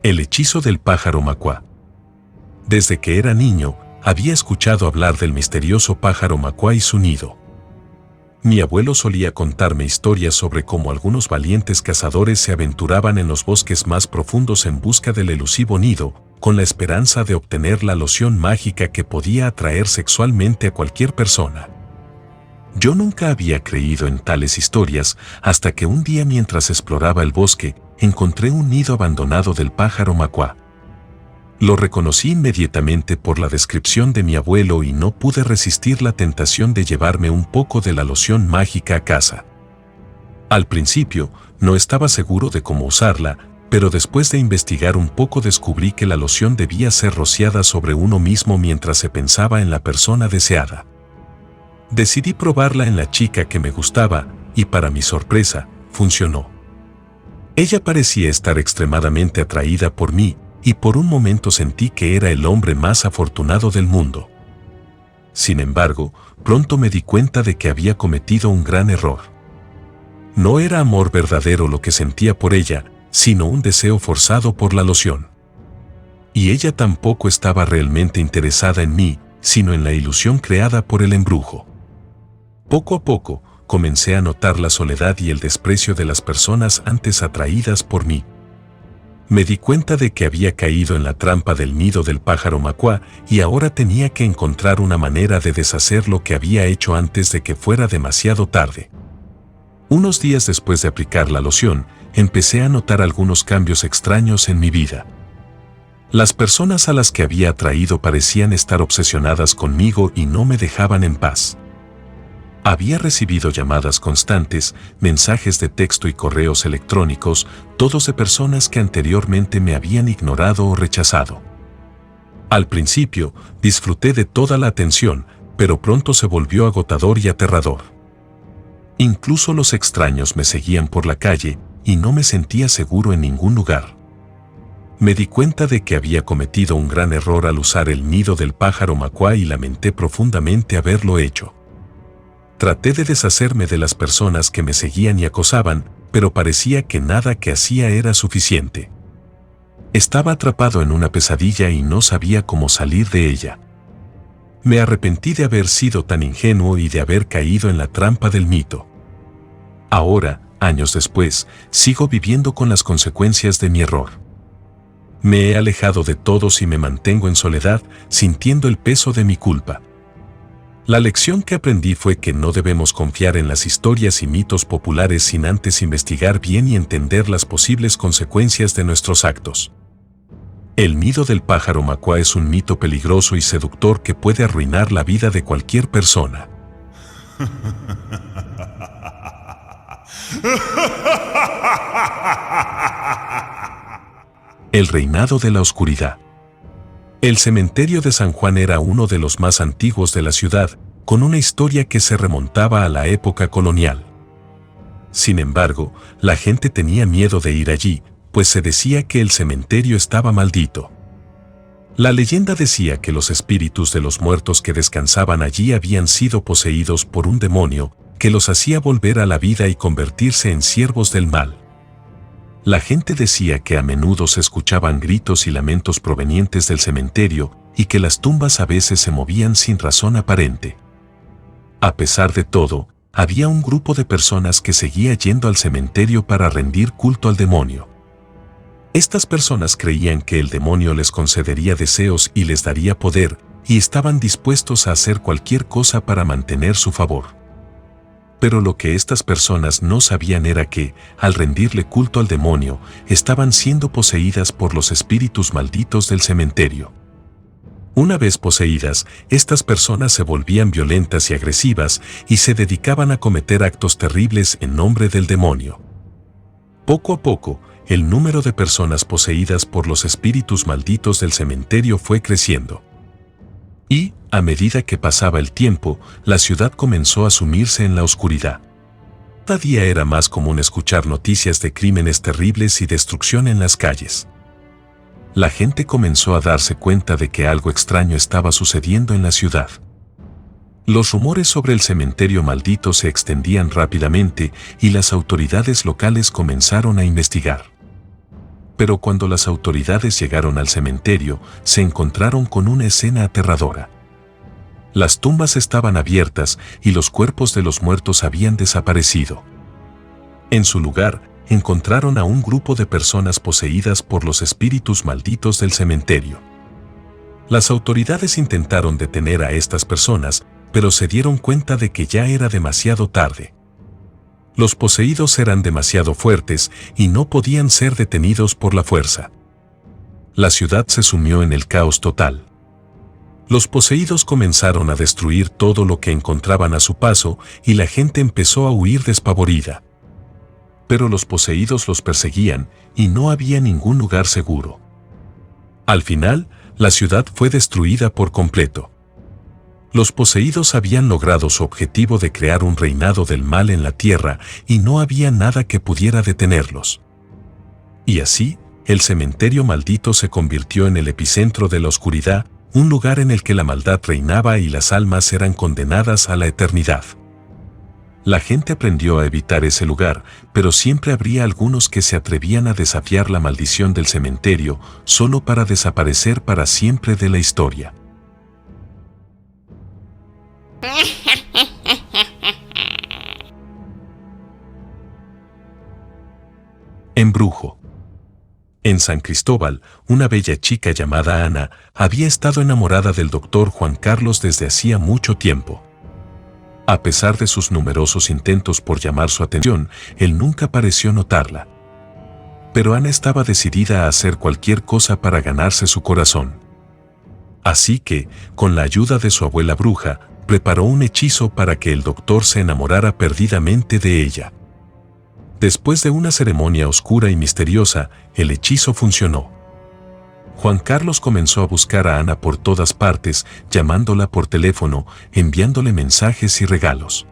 El hechizo del pájaro macuá. Desde que era niño, había escuchado hablar del misterioso pájaro macuá y su nido. Mi abuelo solía contarme historias sobre cómo algunos valientes cazadores se aventuraban en los bosques más profundos en busca del elusivo nido, con la esperanza de obtener la loción mágica que podía atraer sexualmente a cualquier persona. Yo nunca había creído en tales historias hasta que un día, mientras exploraba el bosque, encontré un nido abandonado del pájaro macuá. Lo reconocí inmediatamente por la descripción de mi abuelo y no pude resistir la tentación de llevarme un poco de la loción mágica a casa. Al principio, no estaba seguro de cómo usarla, pero después de investigar un poco descubrí que la loción debía ser rociada sobre uno mismo mientras se pensaba en la persona deseada. Decidí probarla en la chica que me gustaba y, para mi sorpresa, funcionó. Ella parecía estar extremadamente atraída por mí y por un momento sentí que era el hombre más afortunado del mundo. Sin embargo, pronto me di cuenta de que había cometido un gran error. No era amor verdadero lo que sentía por ella, sino un deseo forzado por la loción. Y ella tampoco estaba realmente interesada en mí, sino en la ilusión creada por el embrujo. Poco a poco, comencé a notar la soledad y el desprecio de las personas antes atraídas por mí. Me di cuenta de que había caído en la trampa del nido del pájaro macuá y ahora tenía que encontrar una manera de deshacer lo que había hecho antes de que fuera demasiado tarde. Unos días después de aplicar la loción, empecé a notar algunos cambios extraños en mi vida. Las personas a las que había atraído parecían estar obsesionadas conmigo y no me dejaban en paz. Había recibido llamadas constantes, mensajes de texto y correos electrónicos, todos de personas que anteriormente me habían ignorado o rechazado. Al principio, disfruté de toda la atención, pero pronto se volvió agotador y aterrador. Incluso los extraños me seguían por la calle y no me sentía seguro en ningún lugar. Me di cuenta de que había cometido un gran error al usar el nido del pájaro macuá y lamenté profundamente haberlo hecho. Traté de deshacerme de las personas que me seguían y acosaban, pero parecía que nada que hacía era suficiente. Estaba atrapado en una pesadilla y no sabía cómo salir de ella. Me arrepentí de haber sido tan ingenuo y de haber caído en la trampa del mito. Ahora, años después, sigo viviendo con las consecuencias de mi error. Me he alejado de todos y me mantengo en soledad, sintiendo el peso de mi culpa. La lección que aprendí fue que no debemos confiar en las historias y mitos populares sin antes investigar bien y entender las posibles consecuencias de nuestros actos. El nido del pájaro macuá es un mito peligroso y seductor que puede arruinar la vida de cualquier persona. El reinado de la oscuridad. El cementerio de San Juan era uno de los más antiguos de la ciudad, con una historia que se remontaba a la época colonial. Sin embargo, la gente tenía miedo de ir allí, pues se decía que el cementerio estaba maldito. La leyenda decía que los espíritus de los muertos que descansaban allí habían sido poseídos por un demonio, que los hacía volver a la vida y convertirse en siervos del mal. La gente decía que a menudo se escuchaban gritos y lamentos provenientes del cementerio y que las tumbas a veces se movían sin razón aparente. A pesar de todo, había un grupo de personas que seguía yendo al cementerio para rendir culto al demonio. Estas personas creían que el demonio les concedería deseos y les daría poder, y estaban dispuestos a hacer cualquier cosa para mantener su favor. Pero lo que estas personas no sabían era que, al rendirle culto al demonio, estaban siendo poseídas por los espíritus malditos del cementerio. Una vez poseídas, estas personas se volvían violentas y agresivas y se dedicaban a cometer actos terribles en nombre del demonio. Poco a poco, el número de personas poseídas por los espíritus malditos del cementerio fue creciendo. Y, a medida que pasaba el tiempo, la ciudad comenzó a sumirse en la oscuridad. Cada día era más común escuchar noticias de crímenes terribles y destrucción en las calles. La gente comenzó a darse cuenta de que algo extraño estaba sucediendo en la ciudad. Los rumores sobre el cementerio maldito se extendían rápidamente y las autoridades locales comenzaron a investigar. Pero cuando las autoridades llegaron al cementerio, se encontraron con una escena aterradora. Las tumbas estaban abiertas y los cuerpos de los muertos habían desaparecido. En su lugar, encontraron a un grupo de personas poseídas por los espíritus malditos del cementerio. Las autoridades intentaron detener a estas personas, pero se dieron cuenta de que ya era demasiado tarde. Los poseídos eran demasiado fuertes y no podían ser detenidos por la fuerza. La ciudad se sumió en el caos total. Los poseídos comenzaron a destruir todo lo que encontraban a su paso y la gente empezó a huir despavorida. Pero los poseídos los perseguían y no había ningún lugar seguro. Al final, la ciudad fue destruida por completo. Los poseídos habían logrado su objetivo de crear un reinado del mal en la tierra y no había nada que pudiera detenerlos. Y así, el cementerio maldito se convirtió en el epicentro de la oscuridad, un lugar en el que la maldad reinaba y las almas eran condenadas a la eternidad. La gente aprendió a evitar ese lugar, pero siempre habría algunos que se atrevían a desafiar la maldición del cementerio solo para desaparecer para siempre de la historia. Embrujo. En San Cristóbal, una bella chica llamada Ana había estado enamorada del doctor Juan Carlos desde hacía mucho tiempo. A pesar de sus numerosos intentos por llamar su atención, él nunca pareció notarla. Pero Ana estaba decidida a hacer cualquier cosa para ganarse su corazón. Así que, con la ayuda de su abuela bruja, preparó un hechizo para que el doctor se enamorara perdidamente de ella. Después de una ceremonia oscura y misteriosa, el hechizo funcionó. Juan Carlos comenzó a buscar a Ana por todas partes, llamándola por teléfono, enviándole mensajes y regalos.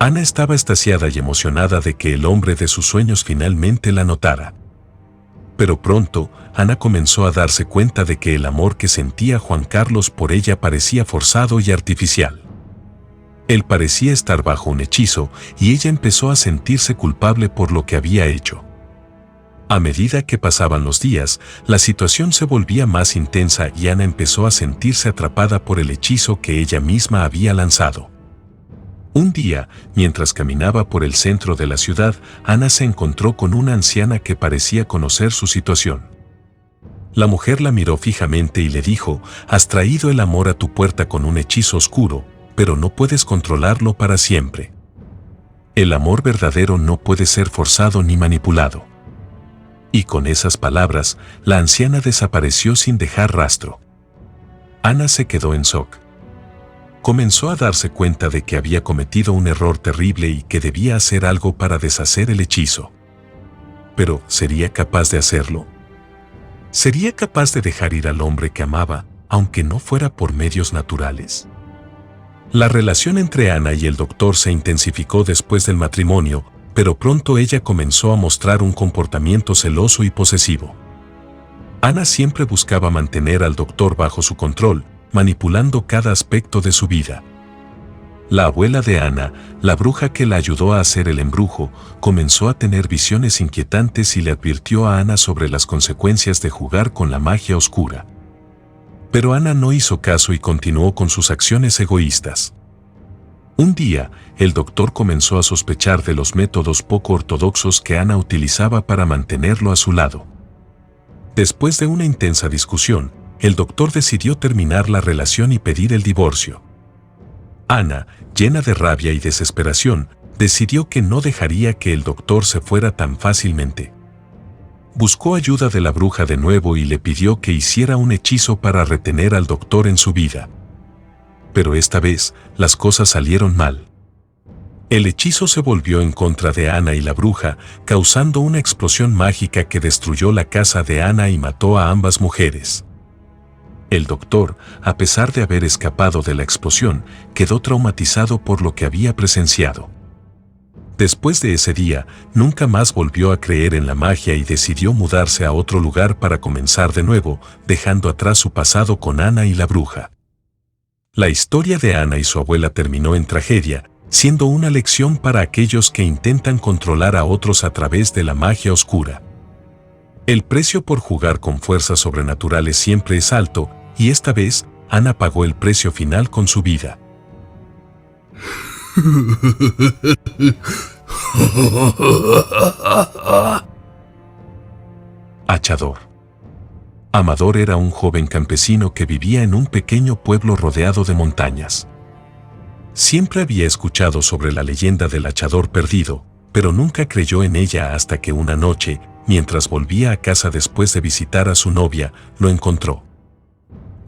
Ana estaba extasiada y emocionada de que el hombre de sus sueños finalmente la notara. Pero pronto, Ana comenzó a darse cuenta de que el amor que sentía Juan Carlos por ella parecía forzado y artificial. Él parecía estar bajo un hechizo y ella empezó a sentirse culpable por lo que había hecho. A medida que pasaban los días, la situación se volvía más intensa y Ana empezó a sentirse atrapada por el hechizo que ella misma había lanzado. Un día, mientras caminaba por el centro de la ciudad, Ana se encontró con una anciana que parecía conocer su situación. La mujer la miró fijamente y le dijo: «Has traído el amor a tu puerta con un hechizo oscuro, pero no puedes controlarlo para siempre. El amor verdadero no puede ser forzado ni manipulado». Y con esas palabras, la anciana desapareció sin dejar rastro. Ana se quedó en shock. Comenzó a darse cuenta de que había cometido un error terrible y que debía hacer algo para deshacer el hechizo. Pero, ¿sería capaz de hacerlo? ¿Sería capaz de dejar ir al hombre que amaba, aunque no fuera por medios naturales? La relación entre Ana y el doctor se intensificó después del matrimonio, pero pronto ella comenzó a mostrar un comportamiento celoso y posesivo. Ana siempre buscaba mantener al doctor bajo su control, manipulando cada aspecto de su vida. La abuela de Ana, la bruja que la ayudó a hacer el embrujo, comenzó a tener visiones inquietantes y le advirtió a Ana sobre las consecuencias de jugar con la magia oscura. Pero Ana no hizo caso y continuó con sus acciones egoístas. Un día, el doctor comenzó a sospechar de los métodos poco ortodoxos que Ana utilizaba para mantenerlo a su lado. Después de una intensa discusión, el doctor decidió terminar la relación y pedir el divorcio. Ana, llena de rabia y desesperación, decidió que no dejaría que el doctor se fuera tan fácilmente. Buscó ayuda de la bruja de nuevo y le pidió que hiciera un hechizo para retener al doctor en su vida. Pero esta vez, las cosas salieron mal. El hechizo se volvió en contra de Ana y la bruja, causando una explosión mágica que destruyó la casa de Ana y mató a ambas mujeres. El doctor, a pesar de haber escapado de la explosión, quedó traumatizado por lo que había presenciado. Después de ese día, nunca más volvió a creer en la magia y decidió mudarse a otro lugar para comenzar de nuevo, dejando atrás su pasado con Ana y la bruja. La historia de Ana y su abuela terminó en tragedia, siendo una lección para aquellos que intentan controlar a otros a través de la magia oscura. El precio por jugar con fuerzas sobrenaturales siempre es alto, y esta vez, Ana pagó el precio final con su vida. Hachador. Amador era un joven campesino que vivía en un pequeño pueblo rodeado de montañas. Siempre había escuchado sobre la leyenda del hachador perdido, pero nunca creyó en ella hasta que una noche, mientras volvía a casa después de visitar a su novia, lo encontró.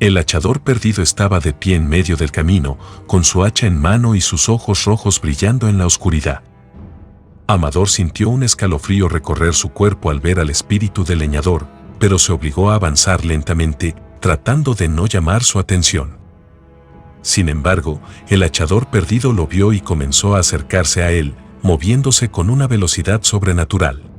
El hachador perdido estaba de pie en medio del camino, con su hacha en mano y sus ojos rojos brillando en la oscuridad. Amador sintió un escalofrío recorrer su cuerpo al ver al espíritu del leñador, pero se obligó a avanzar lentamente, tratando de no llamar su atención. Sin embargo, el hachador perdido lo vio y comenzó a acercarse a él, moviéndose con una velocidad sobrenatural.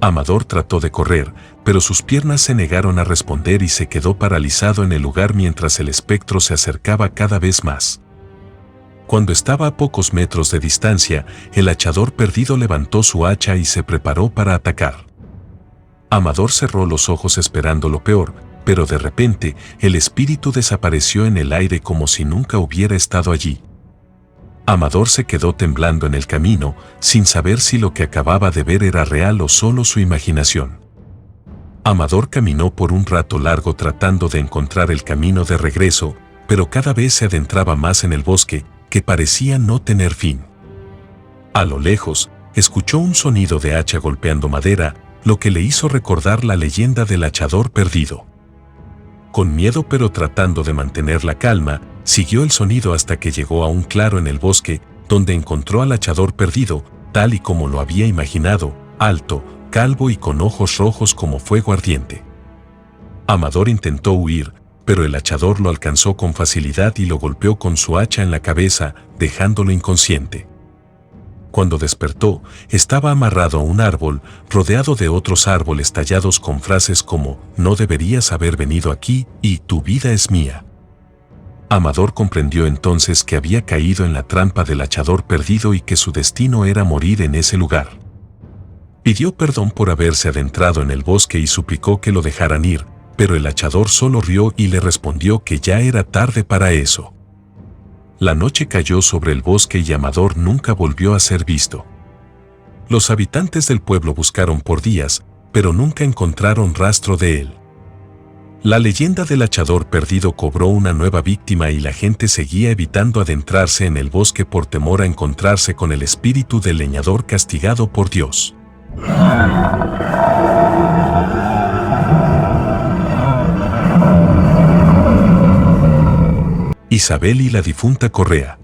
Amador trató de correr, pero sus piernas se negaron a responder y se quedó paralizado en el lugar mientras el espectro se acercaba cada vez más. Cuando estaba a pocos metros de distancia, el hachador perdido levantó su hacha y se preparó para atacar. Amador cerró los ojos esperando lo peor, pero de repente, el espíritu desapareció en el aire como si nunca hubiera estado allí. Amador se quedó temblando en el camino, sin saber si lo que acababa de ver era real o solo su imaginación. Amador caminó por un rato largo tratando de encontrar el camino de regreso, pero cada vez se adentraba más en el bosque, que parecía no tener fin. A lo lejos, escuchó un sonido de hacha golpeando madera, lo que le hizo recordar la leyenda del hachador perdido. Con miedo pero tratando de mantener la calma, siguió el sonido hasta que llegó a un claro en el bosque, donde encontró al hachador perdido, tal y como lo había imaginado, alto, calvo y con ojos rojos como fuego ardiente. Amador intentó huir, pero el hachador lo alcanzó con facilidad y lo golpeó con su hacha en la cabeza, dejándolo inconsciente. Cuando despertó, estaba amarrado a un árbol, rodeado de otros árboles tallados con frases como «No deberías haber venido aquí» y «Tu vida es mía». Amador comprendió entonces que había caído en la trampa del hachador perdido y que su destino era morir en ese lugar. Pidió perdón por haberse adentrado en el bosque y suplicó que lo dejaran ir, pero el hachador solo rió y le respondió que ya era tarde para eso. La noche cayó sobre el bosque y Amador nunca volvió a ser visto. Los habitantes del pueblo buscaron por días, pero nunca encontraron rastro de él. La leyenda del hachador perdido cobró una nueva víctima y la gente seguía evitando adentrarse en el bosque por temor a encontrarse con el espíritu del leñador castigado por Dios. Isabel y la difunta Correa.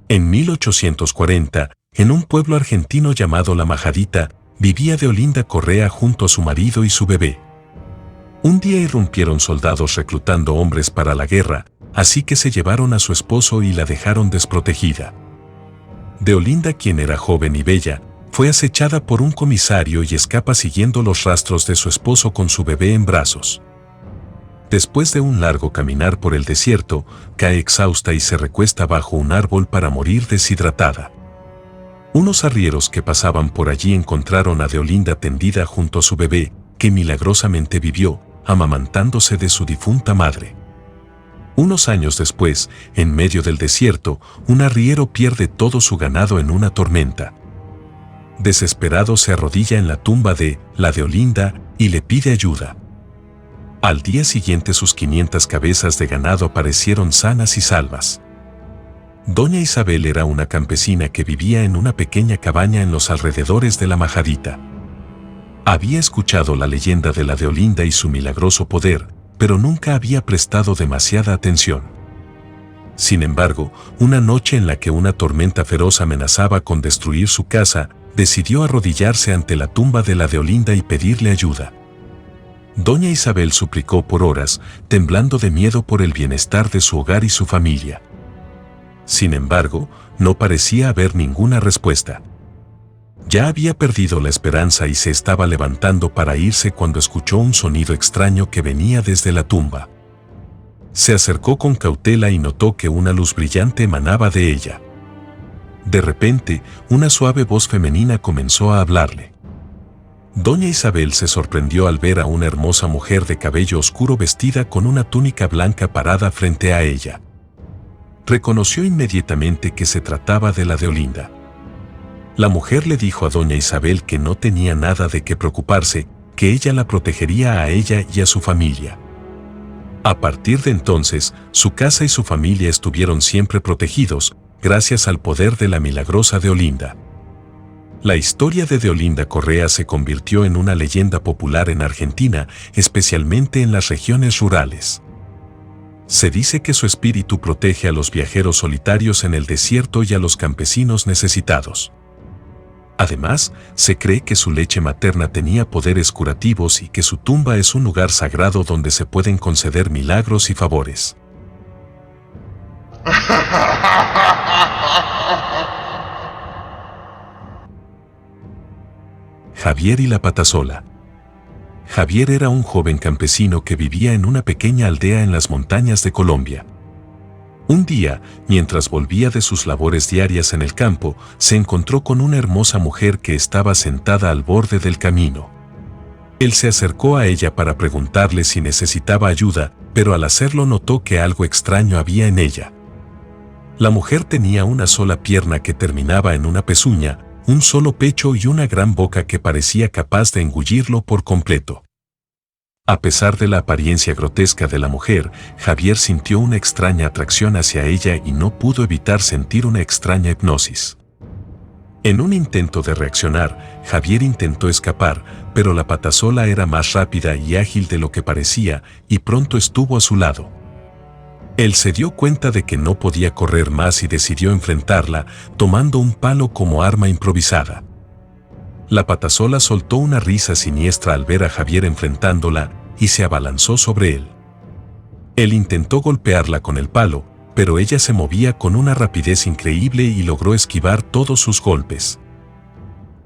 En 1840, en un pueblo argentino llamado La Majadita, vivía Deolinda Correa junto a su marido y su bebé. Un día irrumpieron soldados reclutando hombres para la guerra, así que se llevaron a su esposo y la dejaron desprotegida. Deolinda, quien era joven y bella, fue acechada por un comisario y escapa siguiendo los rastros de su esposo con su bebé en brazos. Después de un largo caminar por el desierto, cae exhausta y se recuesta bajo un árbol para morir deshidratada. Unos arrieros que pasaban por allí encontraron a Deolinda tendida junto a su bebé, que milagrosamente vivió, amamantándose de su difunta madre. Unos años después, en medio del desierto, un arriero pierde todo su ganado en una tormenta. Desesperado se arrodilla en la tumba de la Deolinda y le pide ayuda. Al día siguiente sus 500 cabezas de ganado aparecieron sanas y salvas. Doña Isabel era una campesina que vivía en una pequeña cabaña en los alrededores de La Majadita. Había escuchado la leyenda de la Deolinda y su milagroso poder, pero nunca había prestado demasiada atención. Sin embargo, una noche en la que una tormenta feroz amenazaba con destruir su casa, decidió arrodillarse ante la tumba de la Deolinda y pedirle ayuda. Doña Isabel suplicó por horas, temblando de miedo por el bienestar de su hogar y su familia. Sin embargo, no parecía haber ninguna respuesta. Ya había perdido la esperanza y se estaba levantando para irse cuando escuchó un sonido extraño que venía desde la tumba. Se acercó con cautela y notó que una luz brillante emanaba de ella. De repente, una suave voz femenina comenzó a hablarle. Doña Isabel se sorprendió al ver a una hermosa mujer de cabello oscuro vestida con una túnica blanca parada frente a ella. Reconoció inmediatamente que se trataba de la de Olinda. La mujer le dijo a doña Isabel que no tenía nada de qué preocuparse, que ella la protegería a ella y a su familia. A partir de entonces, su casa y su familia estuvieron siempre protegidos, gracias al poder de la milagrosa Deolinda. La historia de Deolinda Correa se convirtió en una leyenda popular en Argentina, especialmente en las regiones rurales. Se dice que su espíritu protege a los viajeros solitarios en el desierto y a los campesinos necesitados. Además, se cree que su leche materna tenía poderes curativos y que su tumba es un lugar sagrado donde se pueden conceder milagros y favores. Javier y la patasola. Javier era un joven campesino que vivía en una pequeña aldea en las montañas de Colombia. Un día, mientras volvía de sus labores diarias en el campo, se encontró con una hermosa mujer que estaba sentada al borde del camino. Él se acercó a ella para preguntarle si necesitaba ayuda, pero al hacerlo notó que algo extraño había en ella. La mujer tenía una sola pierna que terminaba en una pezuña, un solo pecho y una gran boca que parecía capaz de engullirlo por completo. A pesar de la apariencia grotesca de la mujer, Javier sintió una extraña atracción hacia ella y no pudo evitar sentir una extraña hipnosis. En un intento de reaccionar, Javier intentó escapar, pero la patasola era más rápida y ágil de lo que parecía y pronto estuvo a su lado. Él se dio cuenta de que no podía correr más y decidió enfrentarla, tomando un palo como arma improvisada. La patasola soltó una risa siniestra al ver a Javier enfrentándola y se abalanzó sobre él. Él intentó golpearla con el palo, pero ella se movía con una rapidez increíble y logró esquivar todos sus golpes.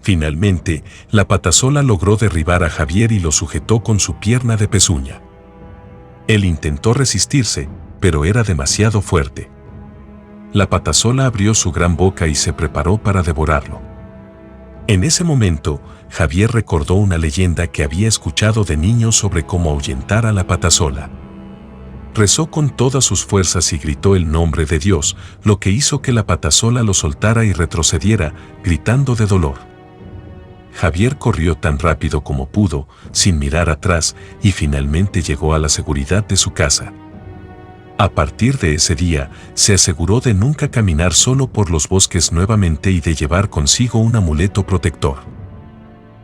Finalmente, la patasola logró derribar a Javier y lo sujetó con su pierna de pezuña. Él intentó resistirse, pero era demasiado fuerte. La patasola abrió su gran boca y se preparó para devorarlo. En ese momento, Javier recordó una leyenda que había escuchado de niño sobre cómo ahuyentar a la patasola. Rezó con todas sus fuerzas y gritó el nombre de Dios, lo que hizo que la patasola lo soltara y retrocediera, gritando de dolor. Javier corrió tan rápido como pudo, sin mirar atrás, y finalmente llegó a la seguridad de su casa. A partir de ese día, se aseguró de nunca caminar solo por los bosques nuevamente y de llevar consigo un amuleto protector.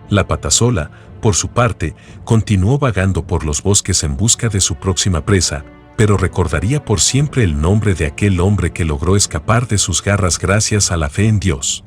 La patasola, por su parte, continuó vagando por los bosques en busca de su próxima presa, pero recordaría por siempre el nombre de aquel hombre que logró escapar de sus garras gracias a la fe en Dios.